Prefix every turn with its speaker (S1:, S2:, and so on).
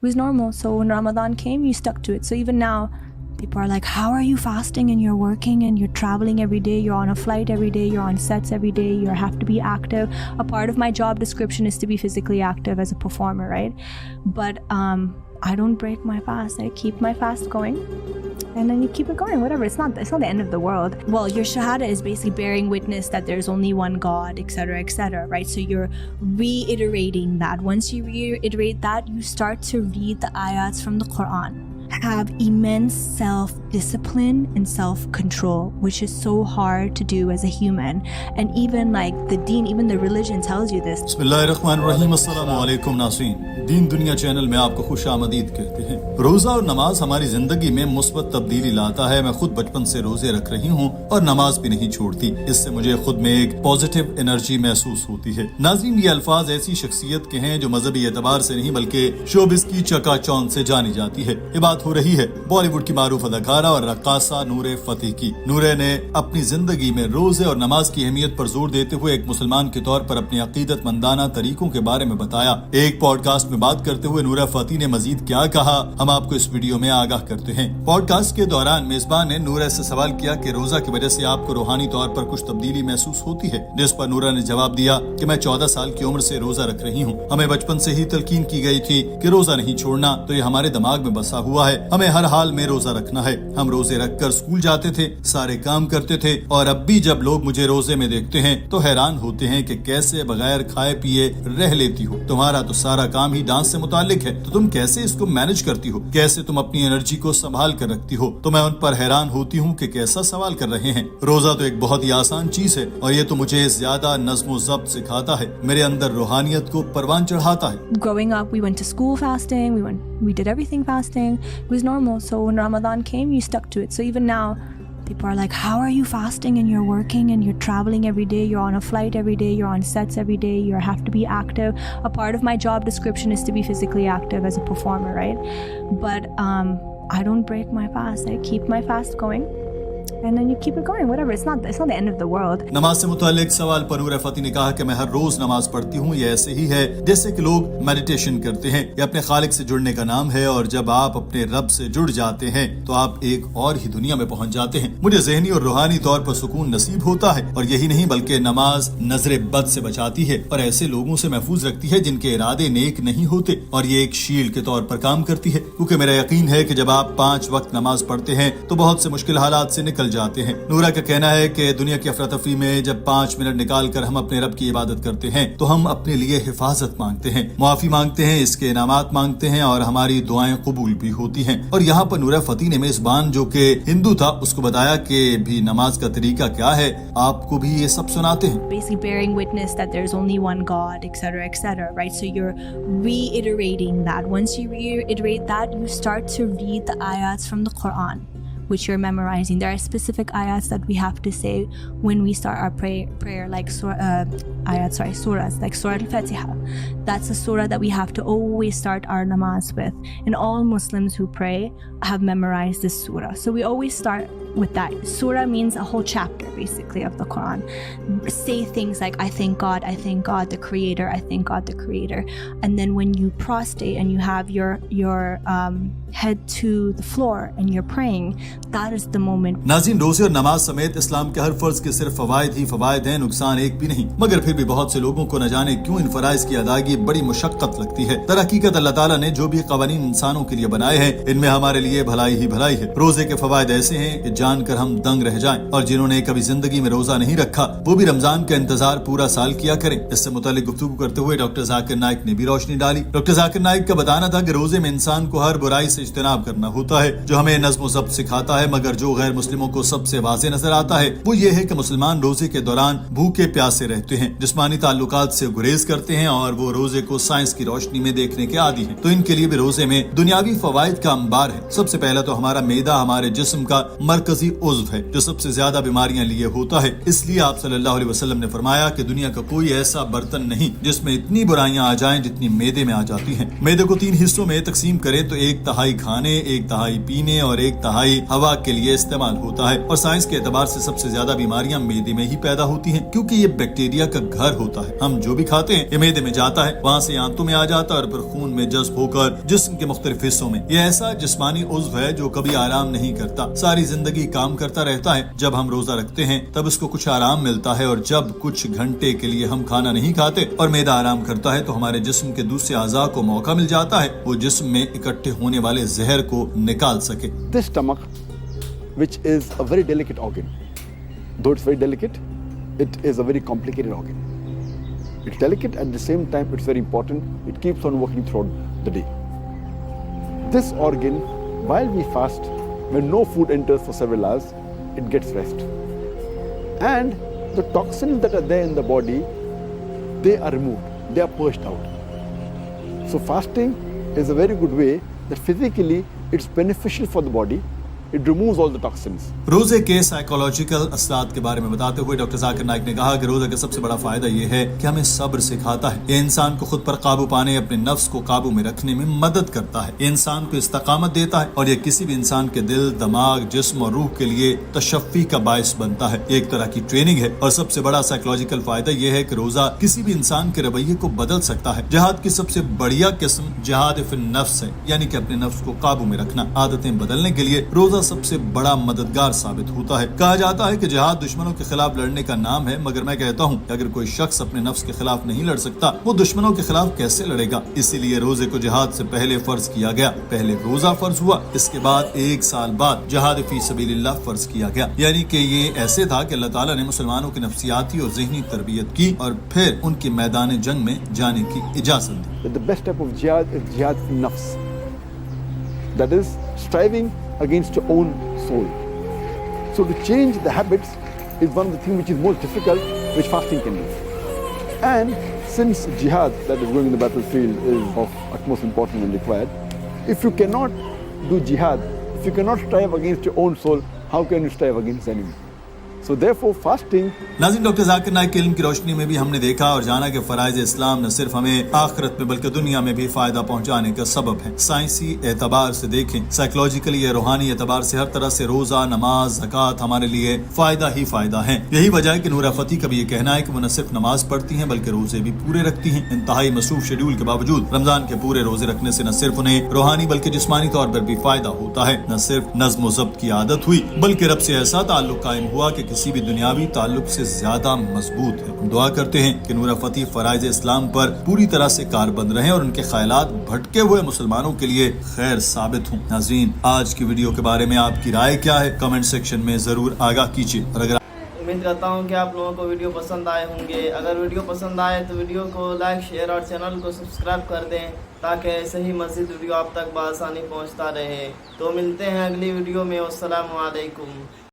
S1: It was normal. So when Ramadan came, you stuck to it. So even now, people are like, how are you fasting and you're working and you're traveling every day, you're on a flight every day, you're on sets every day, you have to be active. A part of my job description is to be physically active as a performer, right? But I don't break my fast. I keep my fast going. And then you keep it going, whatever. It's not the end of the world. Well, your shahada is basically bearing witness that there's only one God, etc., right? So you're reiterating that. Once you reiterate that, you start to read the ayats from the Quran. Have immense self-discipline and self-control, which is so hard to do as a human. And even like the deen, even the religion tells you this.
S2: बिस्मिल्लाहिर्रहमानिर्रहीम, अस्सलामु अलैकुम नाज़रीन। दीन दुनिया channel में आपको खुश आमदीद कहते हैं। रोज़ा और नमाज हमारी जिंदगी में मुस्बत तब्दीली लाता है। मैं खुद बचपन से रोजे रख रही हूँ और नमाज भी नहीं छोड़ती। इससे मुझे खुद में एक पॉजिटिव एनर्जी महसूस होती है। नाज़रीन, ये अल्फाज ऐसी शख्सियत के हैं जो मजहबी एतबार से नहीं बल्कि शोबिस की चकाचौंध से जानी जाती है। ये बात हो रही है बॉलीवुड की मारूफ अदाकारा और रक्कासा नूरे फतेह की। नूरे ने अपनी जिंदगी में रोजे और नमाज की अहमियत पर जोर देते हुए एक मुसलमान के तौर पर अपनी अकीदतमंदाना तरीकों के बारे में बताया। एक पॉडकास्ट में बात करते हुए नूरा फतेह ने मजीद क्या कहा, हम आपको इस वीडियो में आगाह करते हैं। पॉडकास्ट के दौरान मेजबान ने नूरा से सवाल किया कि रोजा की वजह से आपको रूहानी तौर पर कुछ तब्दीली महसूस होती है, जिस पर नूरा ने जवाब दिया कि मैं 14 साल की उम्र से रोजा रख रही हूँ। हमें बचपन से ही तलकीन की गई थी कि रोजा नहीं छोड़ना, तो ये हमारे दिमाग में बसा हुआ है। हमें हर हाल में रोजा रखना है। हम रोजे रखकर स्कूल जाते थे, सारे काम करते थे, और अब भी जब लोग मुझे रोजे में देखते हैं तो हैरान होते हैं कि कैसे बगैर खाए पिए रह लेती हो। तुम्हारा तो सारा काम ही डांस से मुताल्लिक है, तो तुम कैसे इसको मैनेज करती हो, कैसे तुम अपनी एनर्जी को संभाल कर रखती हो। तो मैं उन पर हैरान होती हूँ कि कैसा सवाल कर रहे हैं। रोजा तो एक बहुत ही आसान चीज है और ये तो मुझे ज्यादा नज़्म ज़ब्त सिखाता है, मेरे अंदर रूहानियत को परवान चढ़ाता है।
S1: Growing up, we went to school fasting. We did everything fasting. It was normal. So when Ramadan came, you stuck to it. So even now, people are like, how are you fasting and you're working and you're traveling every day, you're on a flight every day, you're on sets every day, you have to be active. A part of my job description is to be physically active as a performer, right? But I don't break my fast. I keep my fast going. And then you keep it going, whatever. It's not the end of the world.
S2: नमाज से मुतालिक सवाल पर नूरा फतेह ने कहा कि मैं हर रोज नमाज पढ़ती हूँ। ये ऐसे ही है जैसे कि लोग मेडिटेशन करते हैं। ये अपने खालिक से जुड़ने का नाम है, और जब आप अपने रब से जुड़ जाते हैं तो आप एक और ही दुनिया में पहुँच जाते हैं। मुझे ज़हनी और रूहानी तौर पर सुकून नसीब होता है, और यही नहीं बल्कि नमाज नजर बद से बचाती है और ऐसे लोगों से महफूज रखती है जिनके इरादे नेक नहीं होते, और ये एक शील्ड के तौर पर काम करती है। क्योंकि मेरा यकीन है कि जब आप 5 वक्त नमाज पढ़ते हैं तो बहुत से मुश्किल हालात से निकल जाते हैं। नूरा का कहना है कि दुनिया की अफरा तफरी में जब 5 मिनट निकाल कर हम अपने रब की इबादत करते हैं तो हम अपने लिए हिफाजत मांगते हैं, मुआफी मांगते हैं, इसके इनामात मांगते हैं, और हमारी दुआएं कबूल भी होती हैं। और यहाँ पर नूरा फतेह ने मेजबान जो कि हिंदू था उसको बताया कि भी नमाज का तरीका क्या है। आपको भी ये सब सुनाते हैं।
S1: Basically bearing witness that there's only one God, etc., right? So you're reiterating that. Once you reiterate that, you start to read the ayats from the Quran, which you're memorizing. There are specific ayats that we have to say when we start our prayer, like surahs, like Surah Al-Fatiha. That's a surah that we have to always start our namaz with. And all Muslims who pray have memorized this surah. So we always start with that. Surah means a whole chapter, basically, of the Quran. Say things like, I thank God, the Creator, I thank God, the Creator. And then when you prostrate and you have your head to the floor and you're praying, that is the moment.
S2: नाज़रीन, रोजे और नमाज समेत इस्लाम के हर फर्ज के सिर्फ फवायद ही फवायद हैं, नुकसान एक भी नहीं। मगर फिर भी बहुत से लोगों को न जाने क्यों इन फराइज की अदायगी बड़ी मुशक्कत लगती है। दरहकीकत अल्लाह ताला ने जो भी कवानीन इंसानों के लिए बनाए हैं, इनमें हमारे लिए भलाई ही भलाई है। रोजे के फवायद ऐसे हैं कि जानकर हम दंग रह जाएं, और जिन्होंने कभी जिंदगी में रोजा नहीं रखा वो भी रमजान का इंतजार पूरा साल किया करें। इससे मुतालिक गुफ्तगू करते हुए डॉक्टर जाकिर नाइक ने भी रोशनी डाली। डॉक्टर जाकिर नाइक का बताना था कि रोजे में इंसान को हर बुराई से इज्तिनाब करना होता है, जो हमें नज़्म ज़ब्त सिखाता है। मगर जो गैर मुस्लिमों को सबसे वाज़ेह नजर आता है वो ये है कि मुसलमान रोजे के दौरान भूखे प्यासे रहते हैं, जिस्मानी ताल्लुकात से गुरेज करते हैं, और वो रोजे को साइंस की रोशनी में देखने के आदी हैं। तो इनके लिए भी रोजे में दुनियावी फवाइद का अंबार है। सबसे पहला तो हमारा मैदा हमारे जिस्म का मरकजी उज़्व है, जो सबसे ज्यादा बीमारियां लिए होता है। इसलिए आप सल्लल्लाहु अलैहि वसल्लम ने फरमाया कि दुनिया का कोई ऐसा बर्तन नहीं जिसमें इतनी बुराइयां आ जाएं जितनी मैदे में आ जाती हैं। मैदे को 3 हिस्सों में तकसीम करें तो 1/3 खाने, 1/3 पीने और 1/3 हवा के लिए इस्तेमाल होता है। और साइंस के एतबार से सबसे ज्यादा बीमारियां मैदे में ही पैदा होती हैं, क्योंकि ये बैक्टीरिया का घर होता है। हम जो भी खाते हैं ये मैदे में जाता है, वहाँ से आंतों में आ जाता है और फिर खून में जज्ब होकर जिस्म के मुख्तलिफ हिस्सों में। ये ऐसा जिस्मानी उज़्व है जो कभी आराम नहीं करता, सारी जिंदगी काम करता रहता है। जब हम रोजा रखते हैं तब उसको कुछ आराम मिलता है, और जब कुछ घंटे के लिए हम खाना नहीं खाते और मैदा आराम करता है तो हमारे जिस्म के दूसरे अज़ा को मौका मिल जाता है वो जिस्म में इकट्ठे होने वाले जहर को निकाल सके।
S3: This stomach, which is a very delicate organ, though it's very delicate, it is a very complicated organ. It's delicate, at the same time it's very important. It keeps on working throughout the day. This organ, while we fast, when no food enters for several hours, it gets rest. And the toxins that are there in the body, they are removed, they are purged out. So fasting is a very good way that physically it's beneficial for the body. It removes all the toxins.
S2: रोजे के psychological असरात के बारे में बताते हुए doctor Zakir Naik ने कहा कि रोजा का सबसे बड़ा फायदा ये है कि हमें सब्र सिखाता है। ये इंसान को खुद पर काबू पाने, अपने नफ्स को काबू में रखने में मदद करता है। ये इंसान को इस्तकामत देता है और ये किसी भी इंसान के दिल, दिमाग, जिस्म और रूह के लिए तशफ़ी का बायस बनता है। एक तरह की ट्रेनिंग है। और सबसे बड़ा साइकोलॉजिकल फायदा ये है कि रोजा किसी भी इंसान के रवैये को बदल सकता है। जिहाद की सबसे बढ़िया किस्म जिहाद फिन नफ्स है, यानी कि अपने नफ्स को काबू में रखना। आदतें बदलने के लिए रोजा सबसे बड़ा मददगार साबित होता है। कहा जाता है कि जिहाद दुश्मनों के खिलाफ लड़ने का नाम है, मगर मैं कहता हूँ कि अगर कोई शख्स अपने नफ्स के खिलाफ नहीं लड़ सकता वो दुश्मनों के खिलाफ कैसे लड़ेगा। इसीलिए रोजे को जिहाद से पहले फर्ज किया गया। पहले रोजा फर्ज हुआ, इसके बाद 1 साल बाद जिहाद फी सबीलिल्लाह फर्ज किया गया। यानी कि ये ऐसे था कि अल्लाह ताला ने मुसलमानों की नफ्सियाती और ज़हनी तरबियत की और फिर उनके मैदान जंग में जाने की इजाजत दी।
S3: The best type of jihad is jihad fi nafs. That is striving against your own soul. So to change the habits is one of the things which is most difficult, which fasting can do. And since jihad, that is going in the battlefield, is of utmost importance and required, if you cannot do jihad, if you cannot strive against your own soul, how can you strive against the enemy? So therefore fasting.
S2: नाज़रीन, doctor Zakir Naik के इल्म की रोशनी में भी हमने देखा और जाना कि फराइज इस्लाम न सिर्फ हमें आखिरत में बल्कि दुनिया में भी फायदा पहुंचाने का सबब है। साइंसी एतबार से देखें, साइकोलॉजिकली या रूहानी एतबार से, हर तरह से रोजा, नमाज, ज़कात हमारे लिए फायदा ही फायदा है। यही वजह है कि नूरा फती का भी ये कहना है कि वो न सिर्फ नमाज पढ़ती हैं बल्कि रोजे भी पूरे रखती हैं। इंतहाई मसरूफ शेड्यूल के बावजूद रमजान के पूरे रोजे रखने से न सिर्फ उन्हें रूहानी बल्कि जिस्मानी तौर पर भी फायदा होता है। न सिर्फ नज़्म व ज़ब्त की आदत हुई बल्कि रब से ऐसा ताल्लुक कायम हुआ कि किसी भी दुनियावी ताल्लुक से ज्यादा मजबूत है। हम दुआ करते हैं कि नूरा फती फराइज इस्लाम पर पूरी तरह से कारबंद रहें और उनके ख्यालात भटके हुए मुसलमानों के लिए खैर साबित हों। नाज़रीन, आज की वीडियो के बारे में आपकी राय क्या है? कमेंट सेक्शन में जरूर आगाह कीजिए। और अगर
S4: उम्मीद करता हूँ कि आप लोगों को वीडियो पसंद आए होंगे। अगर वीडियो पसंद आए तो वीडियो को लाइक, शेयर और चैनल को सब्सक्राइब कर दें ताकि ऐसे ही मज़ीद वीडियो आप तक बआसानी पहुँचता रहे। तो मिलते हैं अगली वीडियो में। अस्सलामु अलैकुम।